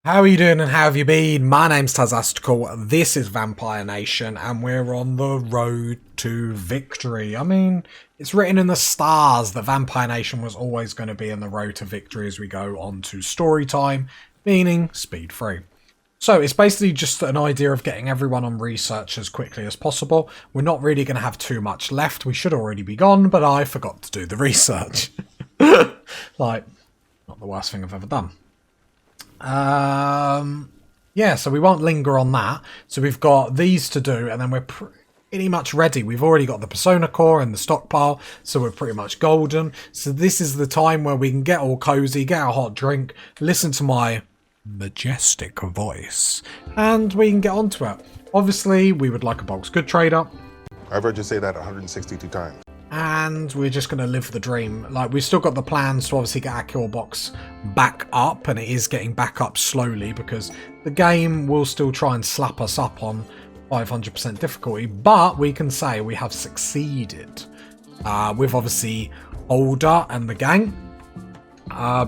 How are you doing and how have you been? My name's Tazastical, this is Vampire Nation, and we're on the road to victory. I mean, it's written in the stars that Vampire Nation was always going to be in the road to victory as we go on to story time, meaning speed 3. So it's basically just an idea of getting everyone on research as quickly as possible. We're not really going to have too much left. We should already be gone, but I forgot to do the research. Like, not the worst thing I've ever done. Yeah, so we won't linger on that. So we've got these to do, and then we're pretty much ready. We've already got the Persona Core and the stockpile, so we're pretty much golden. So this is the time where we can get all cozy, get a hot drink, listen to my majestic voice, and we can get onto it. Obviously, we would like a bulk's good trader. I've heard you say that 162 times. And we're just going to live the dream. Like, we've still got the plans to obviously get our kill box back up, and it is getting back up slowly because the game will still try and slap us up on 500% difficulty, but we can say we have succeeded with obviously Older and the gang.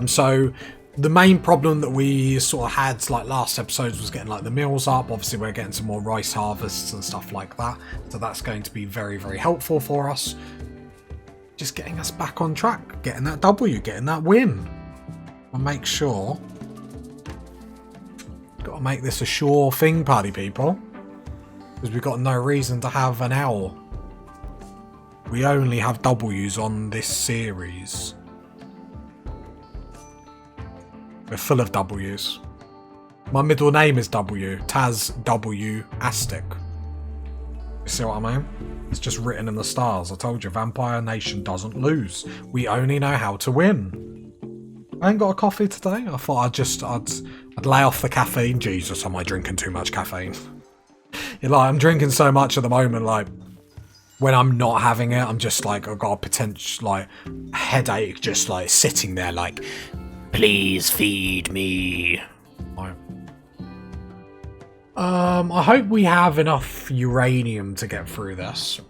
So the main problem that we sort of had like last episodes was getting like the meals up. Obviously we're getting some more rice harvests and stuff like that, so that's going to be very, very helpful for us. Just getting us back on track, getting that W, getting that win. I'll make sure. Got to make this a sure thing, party people. Because we've got no reason to have an L. We only have W's on this series. We're full of W's. My middle name is W. Taz W Astic. You see what I mean? It's just written in the stars. I told you, Vampire Nation doesn't lose. We only know how to win. I ain't got a coffee today. I thought I'd lay off the caffeine. Jesus, am I drinking too much caffeine? Like, I'm drinking so much at the moment, like, when I'm not having it, I'm just like, I've got a potential, like, headache just, like, sitting there, like, please feed me. I hope we have enough uranium to get through this.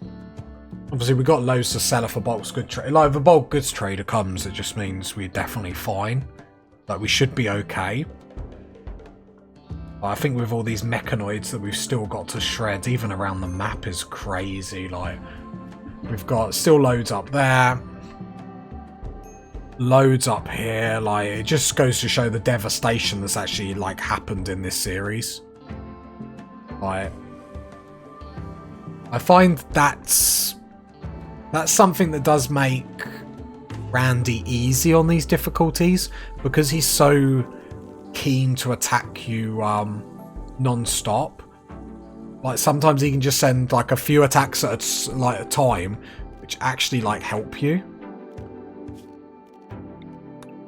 Obviously, we've got loads to sell if a bulk goods trader. Like, if a bulk goods trader comes, it just means we're definitely fine. Like, we should be okay. I think with all these mechanoids that we've still got to shred, even around the map is crazy. Like, we've got still loads up there. Loads up here. Like, it just goes to show the devastation that's actually, like, happened in this series. Like, I find that's something that does make Randy easy on these difficulties, because he's so keen to attack you non-stop. Like, sometimes he can just send like a few attacks at a time, which actually like help you.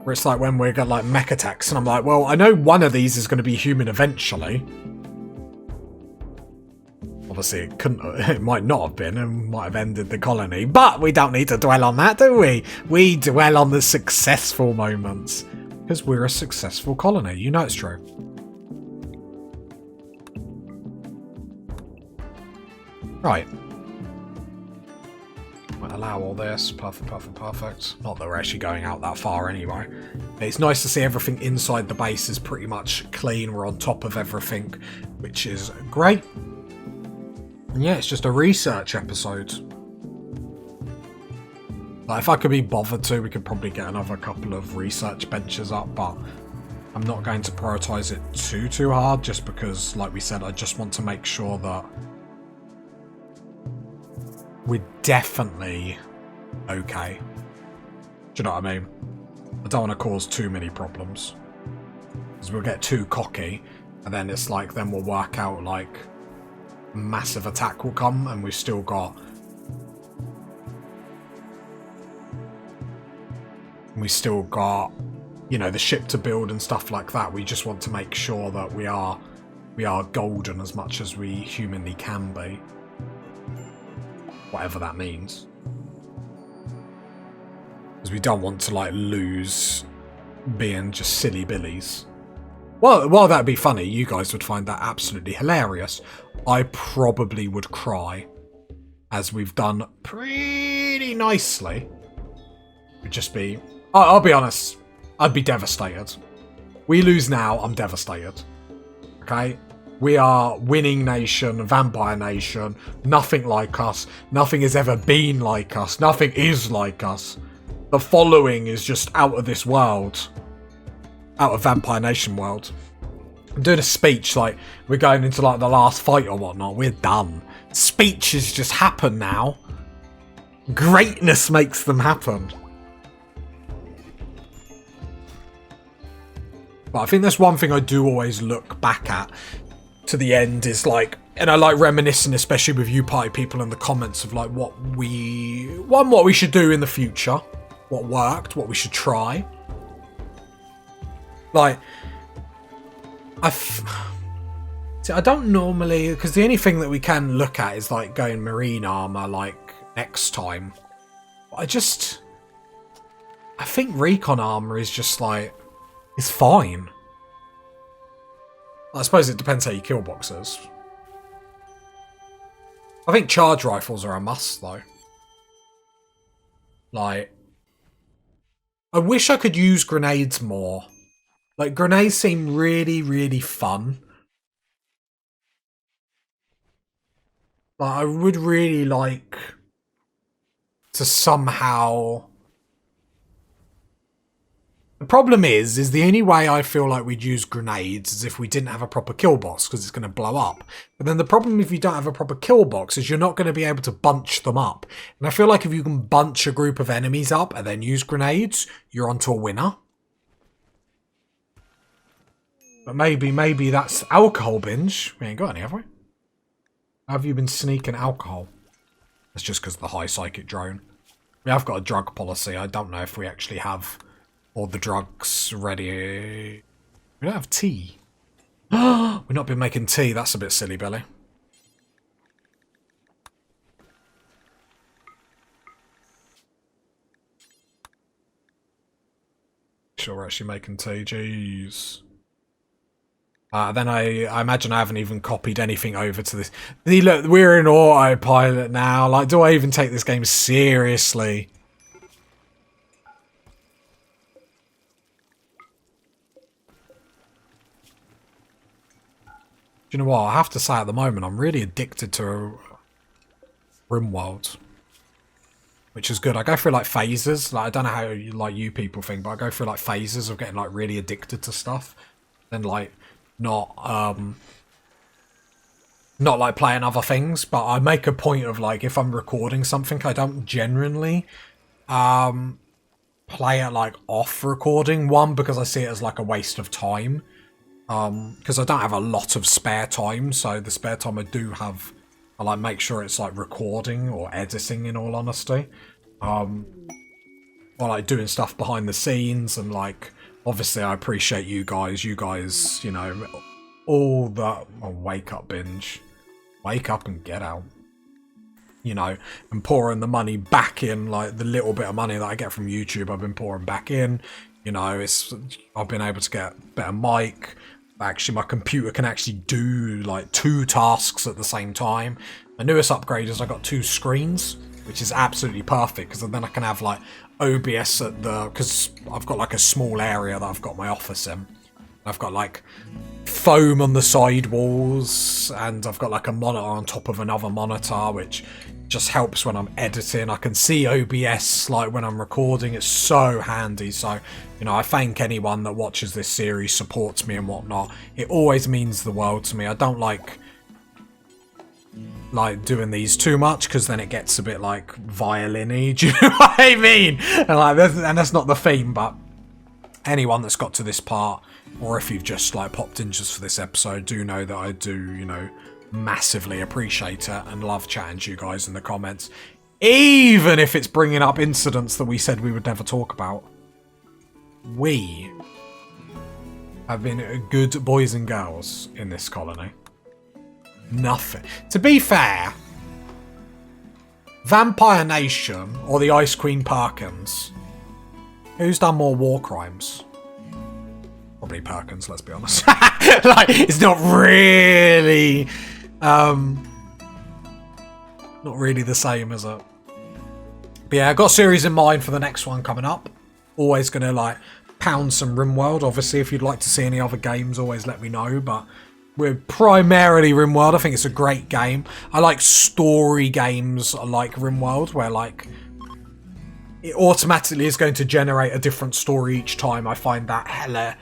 Where it's like when we get like mech attacks, and I'm like, well, I know one of these is going to be human eventually. Obviously, it might not have been, and might have ended the colony, but we don't need to dwell on that, do we? We dwell on the successful moments, because we're a successful colony. You know it's true. Right. Might allow all this. Perfect, perfect, perfect. Not that we're actually going out that far anyway. It's nice to see everything inside the base is pretty much clean. We're on top of everything, which is great. And yeah, it's just a research episode. Like, if I could be bothered to, we could probably get another couple of research benches up, but I'm not going to prioritize it too hard, just because, like we said, I just want to make sure that we're definitely okay. Do you know what I mean? I don't want to cause too many problems, because we'll get too cocky, and then it's like, then we'll work out like massive attack will come, and we've still got you know, the ship to build and stuff like that. We just want to make sure that we are golden as much as we humanly can be, whatever that means, because we don't want to like lose being just silly billies. Well, while that'd be funny, you guys would find that absolutely hilarious. I probably would cry, as we've done pretty nicely. It'd just be... I'll be honest, I'd be devastated. We lose now, I'm devastated. Okay? We are winning nation, vampire nation, nothing like us. Nothing has ever been like us. Nothing is like us. The following is just out of this world. Out of Vampire Nation world. I'm doing a speech like we're going into like the last fight or whatnot. We're done. Speeches just happen now. Greatness makes them happen. But I think that's one thing I do always look back at to the end is like, and I like reminiscing, especially with you party people in the comments, of like what we should do in the future, what worked, what we should try. Like, see, I don't normally, because the only thing that we can look at is like going marine armor like next time. But I think recon armor is just like, it's fine. I suppose it depends how you kill boxes. I think charge rifles are a must though. Like, I wish I could use grenades more. Like, grenades seem really, really fun. Like, I would really like to somehow... The problem is the only way I feel like we'd use grenades is if we didn't have a proper kill box, because it's going to blow up. But then the problem if you don't have a proper kill box is you're not going to be able to bunch them up. And I feel like if you can bunch a group of enemies up and then use grenades, you're onto a winner. But maybe that's alcohol binge. We ain't got any, have we? How have you been sneaking alcohol? That's just because of the high psychic drone. We have got a drug policy. I don't know if we actually have all the drugs ready. We don't have tea. We've not been making tea. That's a bit silly, Billy. Sure, we're actually making tea. Jeez. Then I imagine I haven't even copied anything over to this. See, look, we're in autopilot now. Like, do I even take this game seriously? Do you know what? I have to say at the moment, I'm really addicted to Rimworld. Which is good. I go through like phases. Like, I don't know how you people think, but I go through like phases of getting like really addicted to stuff. Then like not like playing other things, but I make a point of like if I'm recording something, I don't generally play it like off recording. One, because I see it as like a waste of time. Because I don't have a lot of spare time, so the spare time I do have, I like make sure it's like recording or editing, in all honesty. Or like doing stuff behind the scenes, and like obviously I appreciate you guys, you know, all that. Oh, wake up binge. Wake up and get out. You know, and pouring the money back in, like the little bit of money that I get from YouTube, I've been pouring back in. You know, I've been able to get a better mic. Actually, my computer can actually do like 2 tasks at the same time. My newest upgrade is I got 2 screens, which is absolutely perfect, because then I can have like OBS at the, because I've got like a small area that I've got my office in. I've got like foam on the side walls, and I've got like a monitor on top of another monitor, which just helps when I'm editing. I can see OBS like when I'm recording. It's so handy. So, you know, I thank anyone that watches this series, supports me and whatnot. It always means the world to me. I don't like doing these too much, because then it gets a bit like violin-y. Do you know what I mean? And that's not the theme, but anyone that's got to this part, or if you've just like popped in just for this episode, do know that I do, you know, massively appreciate it and love chatting to you guys in the comments, even if it's bringing up incidents that we said we would never talk about. We have been good boys and girls in this colony. Nothing. To be fair, Vampire Nation or the Ice Queen Perkins, who's done more war crimes? Probably Perkins, let's be honest. Like, it's not really the same, is it? But yeah, I've got a series in mind for the next one coming up. Always gonna like pound some Rimworld. Obviously, if you'd like to see any other games, always let me know. But we're primarily Rimworld. I think it's a great game. I like story games like Rimworld, where like it automatically is going to generate a different story each time. I find that hella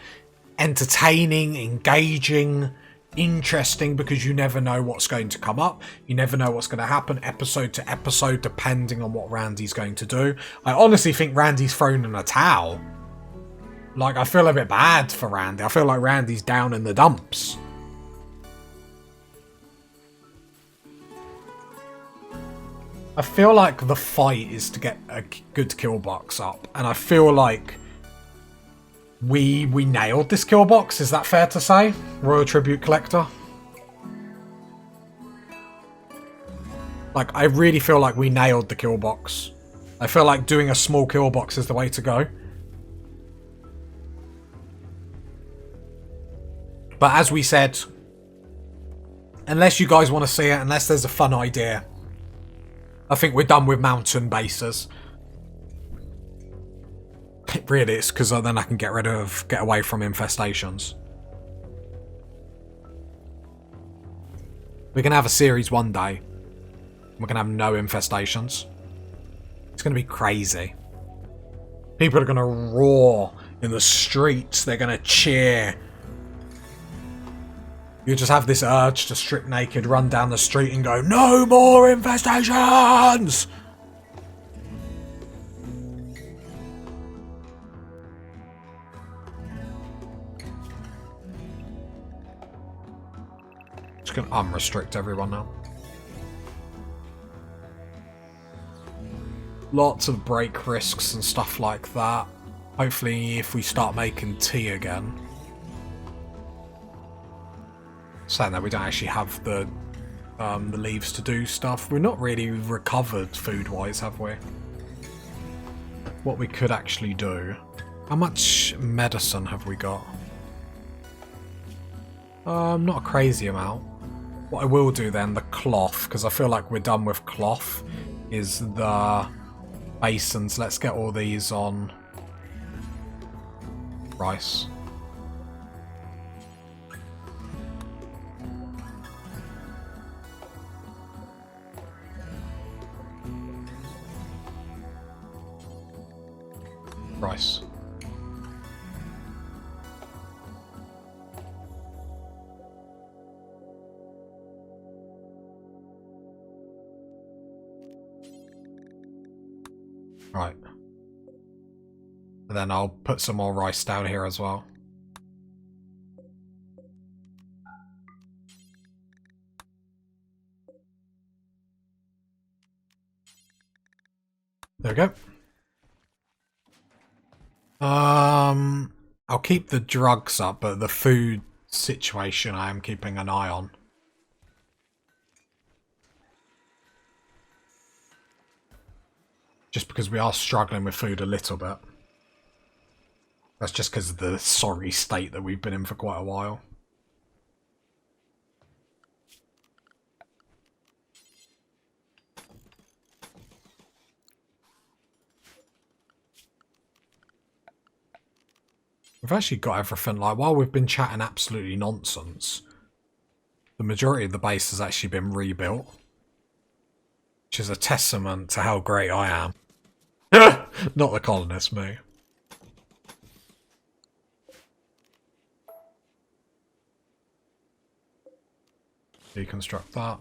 entertaining, engaging, interesting, because you never know what's going to come up. You never know what's going to happen episode to episode, depending on what Randy's going to do. I honestly think Randy's thrown in a towel. Like, I feel a bit bad for Randy. I feel like Randy's down in the dumps. I feel like the fight is to get a good kill box up, and I feel like we nailed this kill box. Is that fair to say, Royal Tribute Collector? Like, I really feel like we nailed the kill box. I feel like doing a small kill box is the way to go. But as we said, unless you guys want to see it, unless there's a fun idea, I think we're done with mountain bases. It really is, because then I can get away from infestations. We can have a series one day. We're going to have no infestations. It's going to be crazy. People are going to roar in the streets. They're going to cheer. You just have this urge to strip naked, run down the street and go, "No more infestations!" Just gonna unrestrict everyone now. Lots of break risks and stuff like that. Hopefully if we start making tea again. Saying that we don't actually have the leaves to do stuff. We're not really recovered food-wise, have we? What we could actually do. How much medicine have we got? Not a crazy amount. What I will do then, the cloth, because I feel like we're done with cloth, is the basins. Let's get all these on rice. Rice. Right. And then I'll put some more rice down here as well. There we go. I'll keep the drugs up, but the food situation I am keeping an eye on. Just because we are struggling with food a little bit. That's just because of the sorry state that we've been in for quite a while. We've actually got everything. Like, while we've been chatting absolutely nonsense, the majority of the base has actually been rebuilt. Which is a testament to how great I am. Not the colonists, me. Deconstruct that.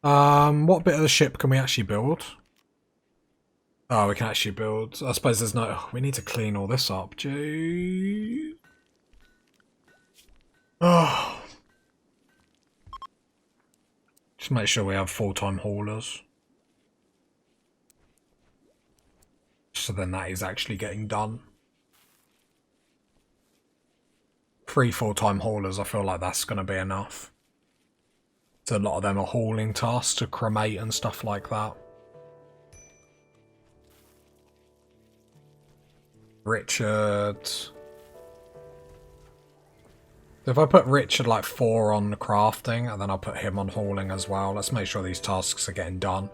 What bit of the ship can we actually build? Oh, we can actually build. I suppose there's no... We need to clean all this up. Gee. Oh. Just make sure we have full-time haulers. So then that is actually getting done. 3 full-time haulers, I feel like that's going to be enough. So a lot of them are hauling tasks to cremate and stuff like that. Richard. So if I put Richard like 4 on crafting, and then I'll put him on hauling as well. Let's make sure these tasks are getting done.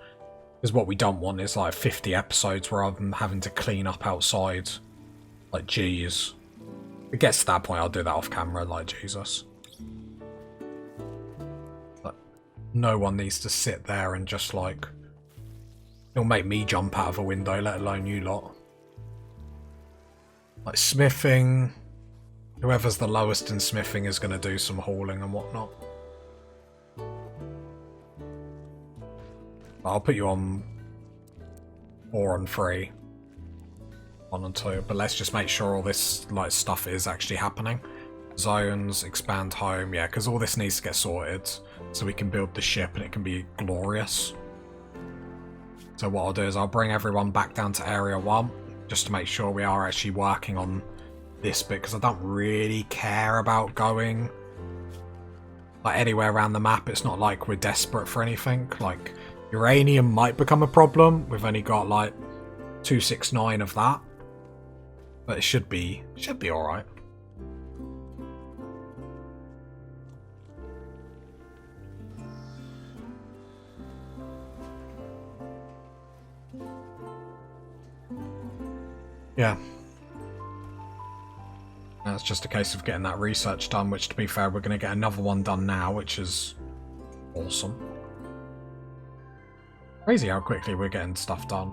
Because what we don't want is like 50 episodes where I'm having to clean up outside. Like, jeez. If it gets to that point, I'll do that off camera, like, Jesus. But no one needs to sit there and just like... It'll make me jump out of a window, let alone you lot. Like smithing... Whoever's the lowest in smithing is going to do some hauling and whatnot. I'll put you on 4 and 3. 1 and 2. But let's just make sure all this like stuff is actually happening. Zones, expand home. Yeah, because all this needs to get sorted. So we can build the ship and it can be glorious. So what I'll do is I'll bring everyone back down to Area 1. Just to make sure we are actually working on this bit, because I don't really care about going like anywhere around the map. It's not like we're desperate for anything. Like uranium might become a problem. We've only got like 269 of that, but it should be all right. Yeah. Now it's just a case of getting that research done, which to be fair, we're going to get another one done now, which is awesome. Crazy how quickly we're getting stuff done.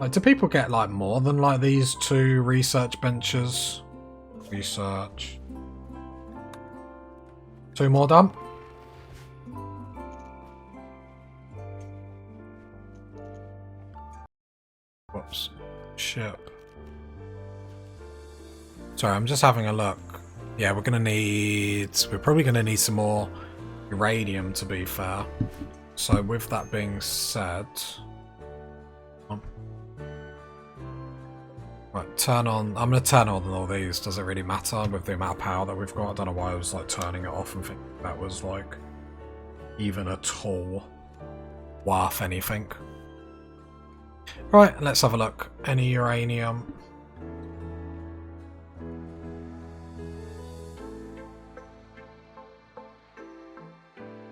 Like, do people get like more than like these 2 research benches? Research. 2 more done? Whoops. Ship. Sorry, I'm just having a look. Yeah, we're probably gonna need some more uranium, to be fair. So with that being said, right, turn on. I'm gonna turn on all these. Does it really matter with the amount of power that we've got? I don't know why I was like turning it off and thinking that was like even at all worth anything. Right, let's have a look. Any uranium?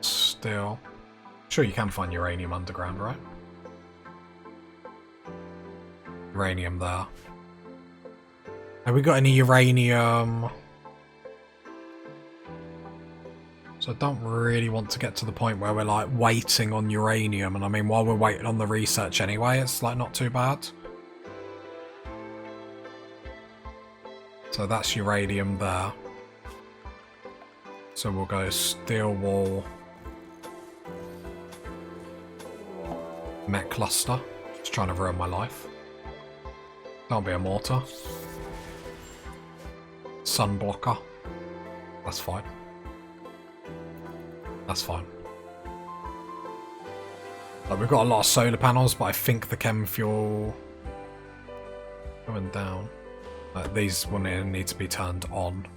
Still. Sure, you can find uranium underground, right? Uranium there. Have we got any uranium? So I don't really want to get to the point where we're like waiting on uranium, and I mean while we're waiting on the research anyway, it's like not too bad. So that's uranium there. So we'll go steel wall. Mech cluster. Just trying to ruin my life. Can't be a mortar. Sun blocker. That's fine. That's fine. Like, we've got a lot of solar panels, but I think the chem fuel going down. These will need to be turned on.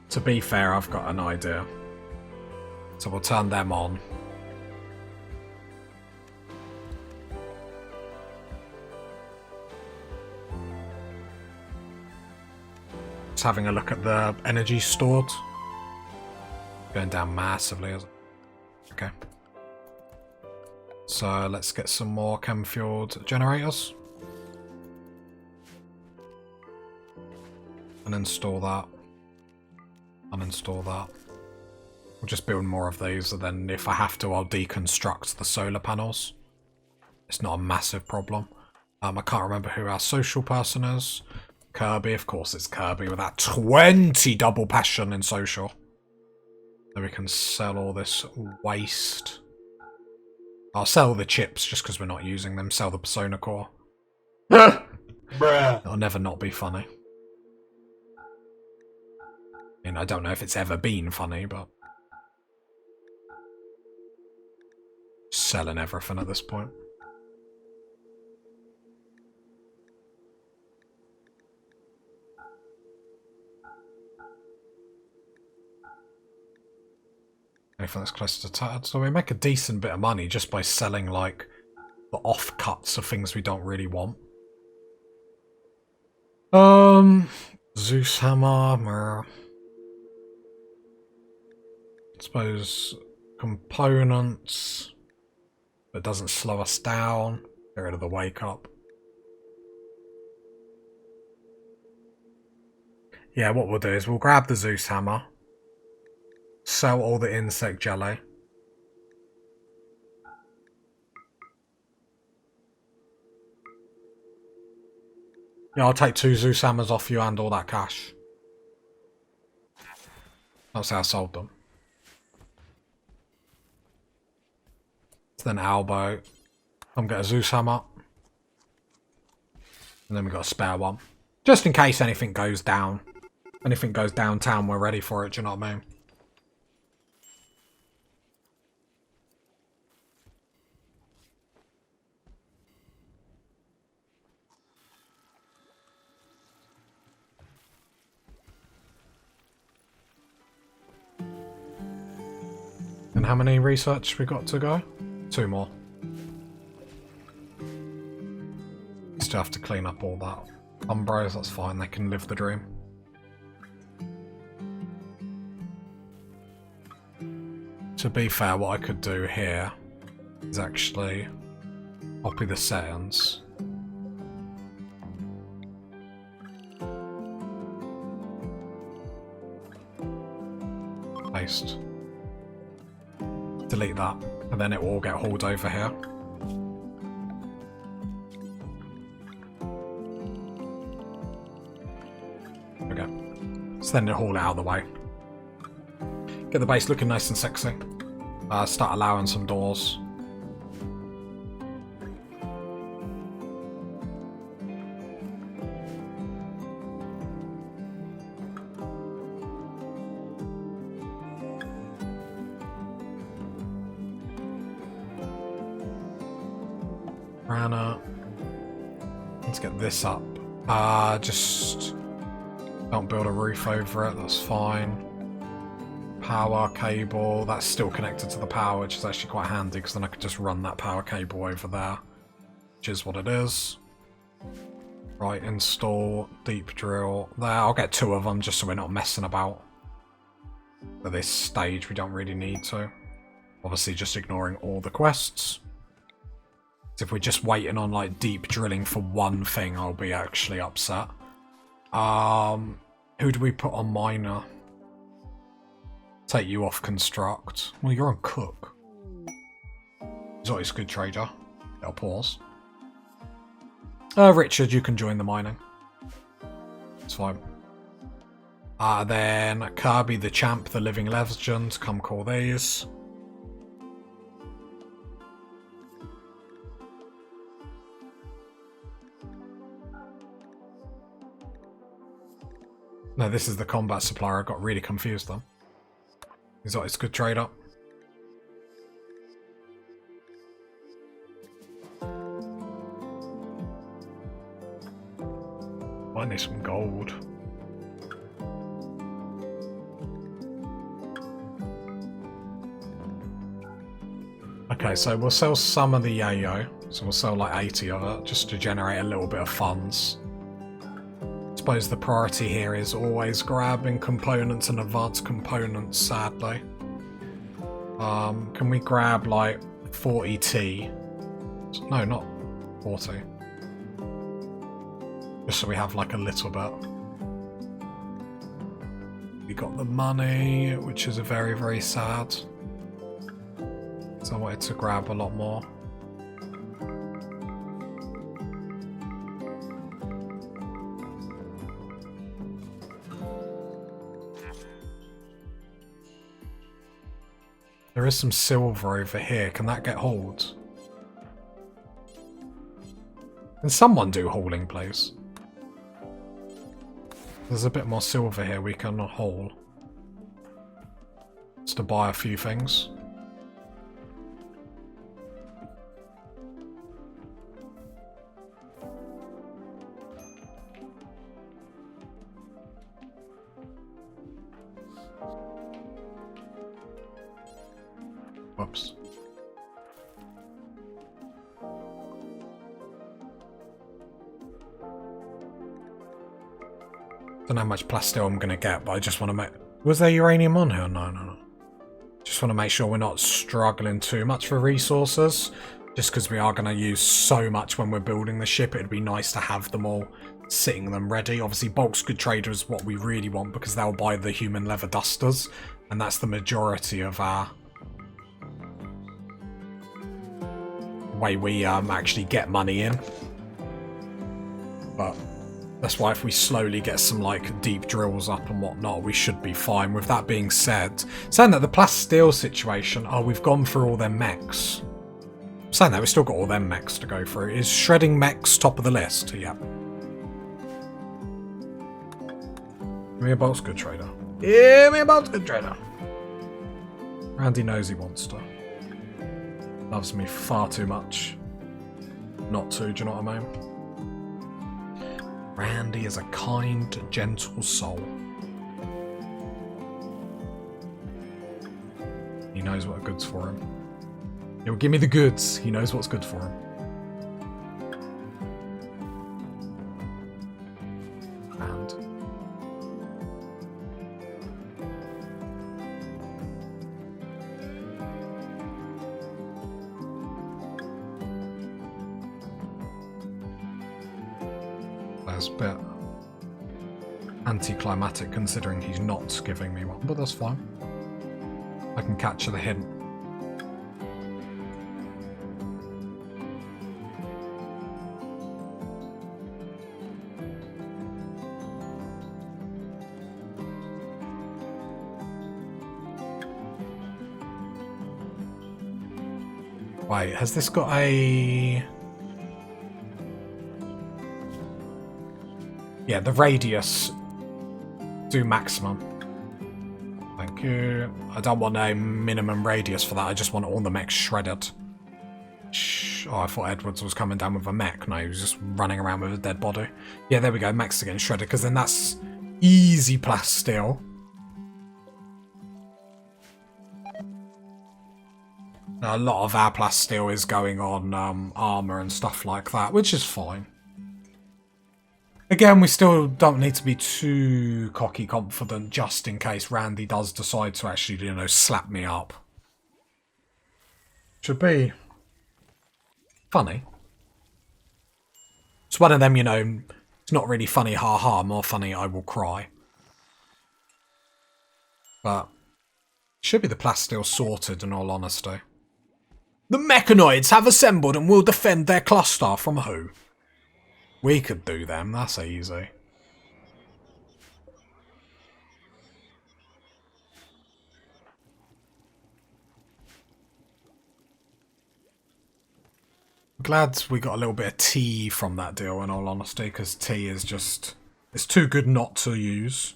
To be fair, I've got an idea. So we'll turn them on. Just having a look at the energy stored. Going down massively. Okay. So let's get some more chem fueled generators. And install that. Uninstall that. We'll just build more of these, and then if I have to, I'll deconstruct the solar panels. It's not a massive problem. I can't remember who our social person is. Kirby, of course it's Kirby with that 20 double passion in social. Then we can sell all this waste. I'll sell the chips just because we're not using them. Sell the Persona Core. Bruh. It'll never not be funny. I mean, I don't know if it's ever been funny, but... selling everything at this point. Anything that's close to tattered. So we make a decent bit of money just by selling, like, the offcuts of things we don't really want. Zeus hammer. I suppose components. But doesn't slow us down. Get rid of the wake up. Yeah, what we'll do is we'll grab the Zeus hammer. Sell all the insect jelly. Yeah, I'll take 2 Zeus hammers off you and all that cash. That's how I sold them. So then Albo. Come get a Zeus hammer. And then we got a spare one. Just in case anything goes down. Anything goes downtown, we're ready for it, do you know what I mean? And how many research we got to go? 2 more. Still have to clean up all that. Umbros, that's fine, they can live the dream. To be fair, what I could do here is actually copy the settings. Paste. Delete that, and then it will all get hauled over here. Okay. So then it'll haul it out of the way. Get the base looking nice and sexy. Start allowing some doors. Let's get this up. Just don't build a roof over it, that's fine. Power cable, that's still connected to the power, which is actually quite handy because then I could just run that power cable over there, which is what it is. Right, install deep drill there. I'll get 2 of them just so we're not messing about. At this stage, we don't really need to. Obviously, just ignoring all the quests. If we're just waiting on like deep drilling for one thing, I'll be actually upset. Who do we put on miner? Take you off construct. Well, you're on cook. He's always a good trader. I'll pause. Richard, you can join the mining. It's fine. Then Kirby the champ, the living legend. Come call these. No, this is the combat supplier. I got really confused though. He's always a good trader. I need some gold. Okay, so we'll sell some of the yayo. So we'll sell like 80 of it, just to generate a little bit of funds. I suppose the priority here is always grabbing components and advanced components, sadly. Can we grab like 40 tea? No, not 40. Just so we have like a little bit. We got the money, which is very, very sad. So I wanted to grab a lot more. There is some silver over here. Can that get hauled? Can someone do hauling, please? There's a bit more silver here we can haul. Just to buy a few things. Whoops. Don't know how much plasteel I'm going to get, but I just want to make... Was there uranium on here? No. Just want to make sure we're not struggling too much for resources. Just because we are going to use so much when we're building the ship, it'd be nice to have them all sitting them ready. Obviously, bulk's good trader is what we really want because they'll buy the human leather dusters. And that's the majority of our... way we actually get money in. But that's why if we slowly get some like deep drills up and whatnot, we should be fine. With that being said, saying that the plasteel situation, oh, we've gone through all them mechs. Saying that we've still got all them mechs to go through. Is shredding mechs top of the list? Yeah. Give me a bolt's good trader. Give me a bolt's good trader. Randy knows he wants to. Loves me far too much. Not to, do you know what I mean? Randy is a kind, gentle soul. He knows what good's for him. He'll give me the goods. He knows what's good for him. And that's a bit anticlimactic considering he's not giving me one, but that's fine. I can capture the hint. Wait, has this got a... Yeah, the radius. Do maximum. Thank you. I don't want a minimum radius for that. I just want all the mechs shredded. Oh, I thought Edwards was coming down with a mech. No, he was just running around with a dead body. Yeah, there we go. Mechs are getting shredded because then that's easy plasteel. A lot of our plasteel is going on armor and stuff like that, which is fine. Again, we still don't need to be too cocky confident just in case Randy does decide to actually, you know, slap me up. Should be funny. It's one of them, you know, it's not really funny ha-ha, more funny I will cry. But should be the plasteel sorted in all honesty. The mechanoids have assembled and will defend their cluster from who? We could do them, that's easy. I'm glad we got a little bit of tea from that deal in all honesty, because tea is just... it's too good not to use.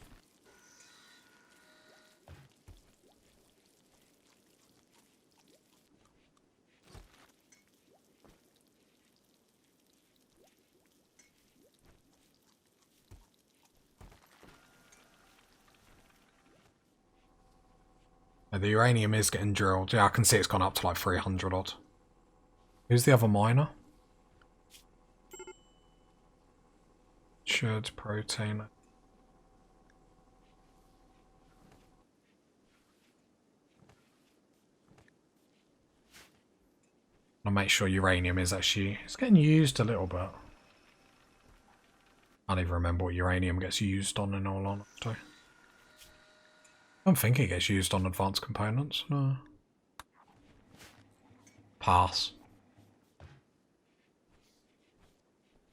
The uranium is getting drilled. Yeah, I can see it's gone up to like 300 odd. Who's the other miner? Should protein. I'll make sure uranium is actually... it's getting used a little bit. I don't even remember what uranium gets used on in all honesty. I don't think it gets used on advanced components, no. Pass.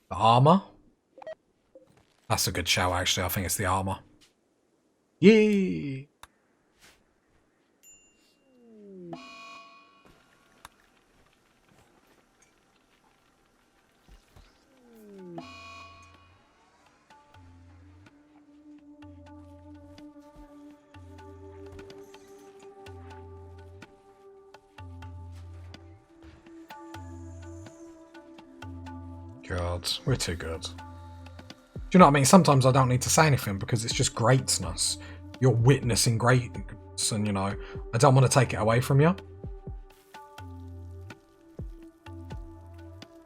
The armor? That's a good shout actually, I think it's the armor. Yay! God, we're too good. Do you know what I mean? Sometimes I don't need to say anything because it's just greatness. You're witnessing greatness and, you know, I don't want to take it away from you.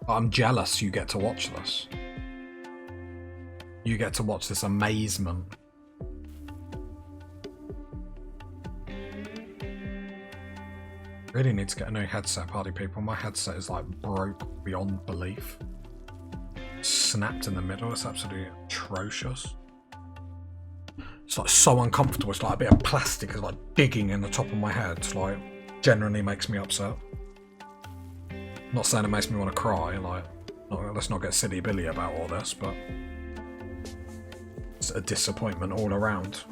But I'm jealous you get to watch this. You get to watch this amazement. Really need to get a new headset, party people. My headset is like broke beyond belief. Snapped in the middle. It's absolutely atrocious. It's like so uncomfortable. It's like a bit of plastic is like digging in the top of my head. It's like generally makes me upset. Not saying it makes me want to cry. Like, let's not get silly Billy about all this, but it's a disappointment all around.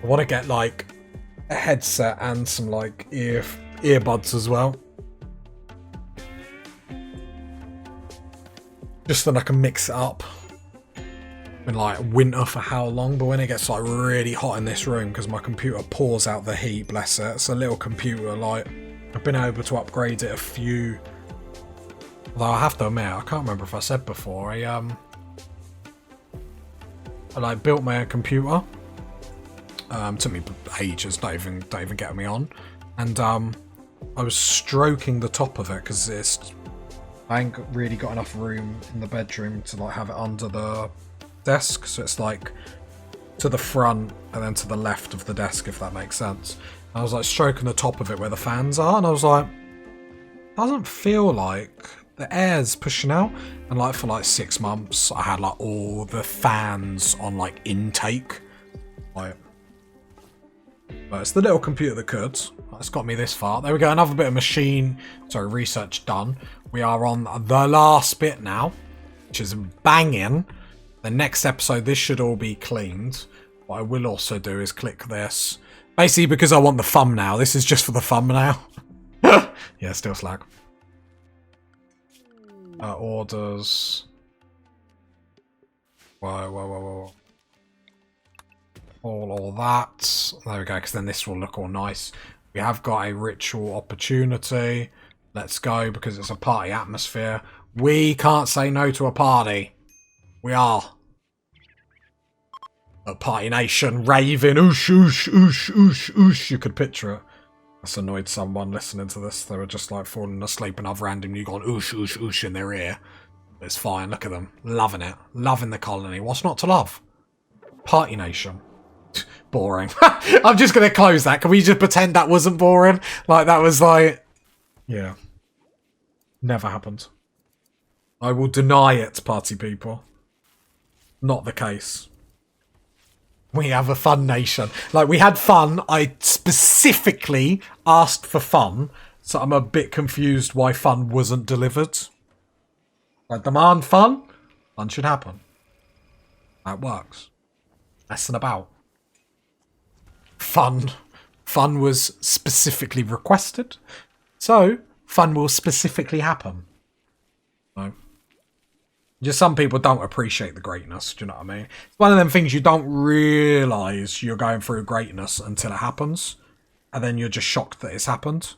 I want to get like a headset and some like earbuds as well. Just so that I can mix it up. In like winter for how long, but when it gets like really hot in this room because my computer pours out the heat, bless it. It's a little computer, like I've been able to upgrade it a few. Although I have to admit, I can't remember if I said before, I like built my own computer. Took me ages, don't even get me on. And I was stroking the top of it because I ain't really got enough room in the bedroom to like have it under the desk, so it's like to the front and then to the left of the desk, if that makes sense. I was like stroking the top of it where the fans are, and I was like, doesn't feel like the air's pushing out. And like for like 6 months I had like all the fans on like intake, like, but it's the little computer that could. It's got me this far. There we go, another bit of research done. We are on the last bit now, which is banging. The next episode, this should all be cleaned. What I will also do is click this. Basically, because I want the thumbnail. This is just for the thumbnail. Yeah, still slag. Orders. Whoa. All that. There we go, because then this will look all nice. We have got a ritual opportunity. Let's go, because it's a party atmosphere. We can't say no to a party. We are a party nation, raving, oosh, oosh, oosh, oosh, oosh. You could picture it. That's annoyed someone listening to this. They were just like falling asleep and I've randomly gone oosh, oosh, oosh in their ear. It's fine, look at them. Loving it. Loving the colony. What's not to love? Party nation. Boring. I'm just going to close that. Can we just pretend that wasn't boring? Like, that was like... Yeah. Never happened. I will deny it, party people. Not the case. We have a fun nation. Like, we had fun. I specifically asked for fun, so I'm a bit confused why fun wasn't delivered. I demand fun. Fun should happen. That works. Messing about. Fun. Fun was specifically requested, so fun will specifically happen. No. Just some people don't appreciate the greatness, do you know what I mean? It's one of them things you don't realise you're going through greatness until it happens. And then you're just shocked that it's happened.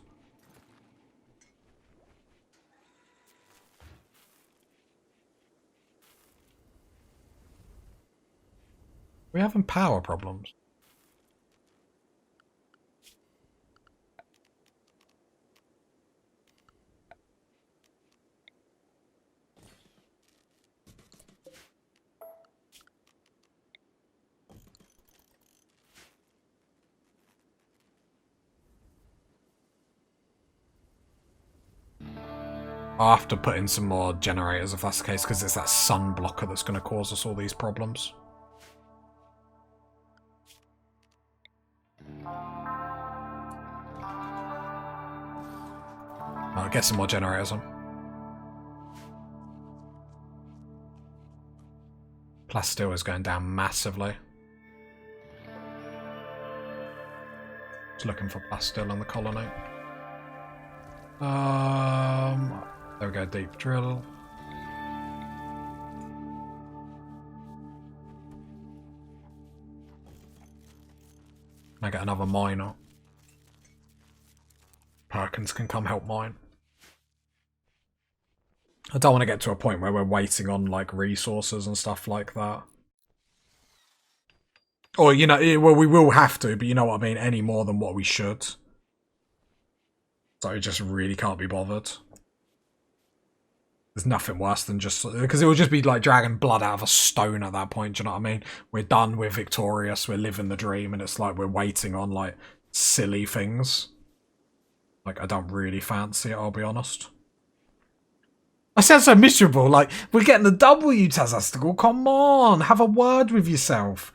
We're having power problems. I'll have to put in some more generators if that's the case, because it's that sun blocker that's going to cause us all these problems. I'll get some more generators on. Plasteel is going down massively. Just looking for plasteel on the colony. There we go, deep drill. I get another miner. Perkins can come help mine. I don't want to get to a point where we're waiting on like resources and stuff like that. Or, you know, well, we will have to, but you know what I mean, any more than what we should. So we just really can't be bothered. There's nothing worse than just... Because it would just be like dragging blood out of a stone at that point, do you know what I mean? We're done, we're victorious, we're living the dream, and it's like we're waiting on, like, silly things. Like, I don't really fancy it, I'll be honest. I sound so miserable, like, we're getting the W, Tazastical, come on, have a word with yourself.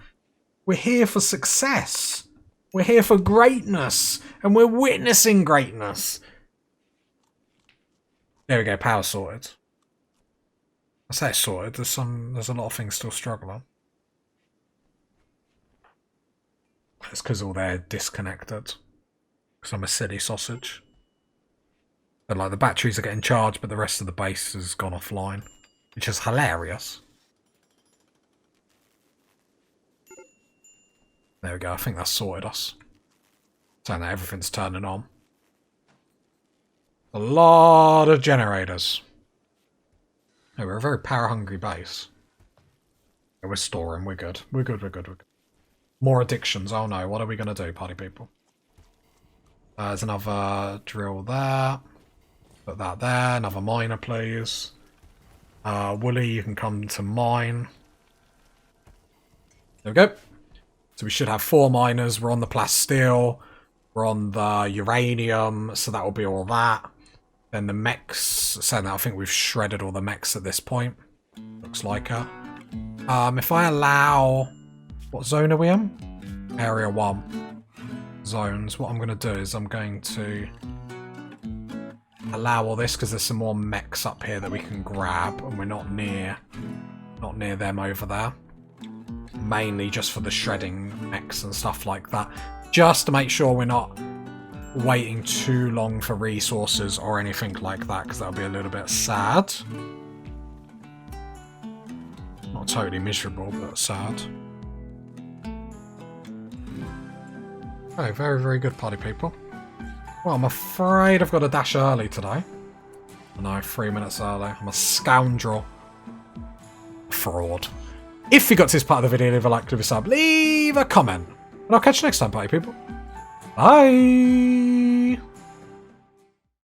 We're here for success. We're here for greatness, and we're witnessing greatness. There we go, power sorted. I say it's sorted, there's a lot of things still struggling. It's because all they're disconnected. Because I'm a silly sausage. But like the batteries are getting charged, but the rest of the base has gone offline. Which is hilarious. There we go, I think that's sorted us. Saying that everything's turning on. A lot of generators. Oh, we're a very power-hungry base. Yeah, we're storing, we're good. We're good, we're good, we're good. More addictions, oh no, what are we going to do, party people? There's another drill there. Put that there, another miner, please. Wooly, you can come to mine. There we go. So we should have 4 miners. We're on the plasteel. We're on the uranium, so that will be all that. Then the mechs, saying that I think we've shredded all the mechs at this point. Looks like it. If I allow... What zone are we in? Area 1. Zones. What I'm going to do is I'm going to allow all this because there's some more mechs up here that we can grab, and we're not near them over there. Mainly just for the shredding mechs and stuff like that. Just to make sure we're not waiting too long for resources or anything like that, because that would be a little bit sad. Not totally miserable, but sad. Oh, very, very good, party people. Well, I'm afraid I've got to dash early today. I know, 3 minutes early. I'm a scoundrel. Fraud. If you got to this part of the video, leave a like, leave a sub, leave a comment. And I'll catch you next time, party people. Bye!